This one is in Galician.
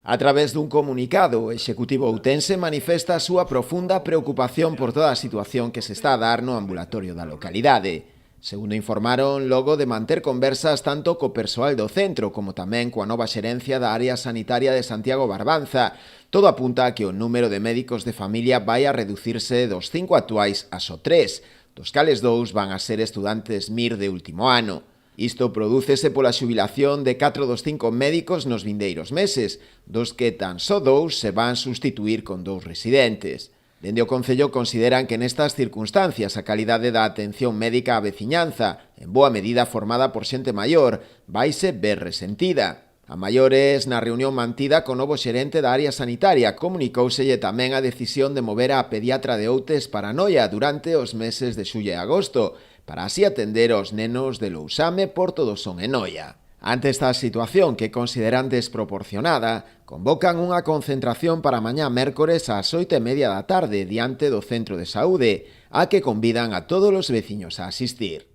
A través dun comunicado, o Executivo outense manifesta a súa profunda preocupación por toda a situación que se está a dar no ambulatorio da localidade. Segundo informaron, logo de manter conversas tanto co persoal do centro como tamén coa nova xerencia da área sanitaria de Santiago Barbanza, todo apunta a que o número de médicos de familia vai a reducirse dos 5 actuais a só 3, dos cales 2 van a ser estudantes MIR de último ano. Isto prodúcese pola xubilación de 4 dos 5 médicos nos vindeiros meses, dos que tan só 2 se van sustituir con 2 residentes. Dende o Concello consideran que nestas circunstancias a calidade da atención médica á veciñanza, en boa medida formada por xente maior, vaise ver resentida. A maiores, na reunión mantida co novo xerente da área sanitaria, comunicóuselle tamén a decisión de mover a pediatra de Outes para Noia durante os meses de xullo e agosto, para así atender aos nenos de Lousame, Porto do Son e Noia. Ante esta situación que consideran desproporcionada, convocan unha concentración para mañá mércores ás 8:30 da tarde diante do Centro de Saúde, a que convidan a todos os veciños a asistir.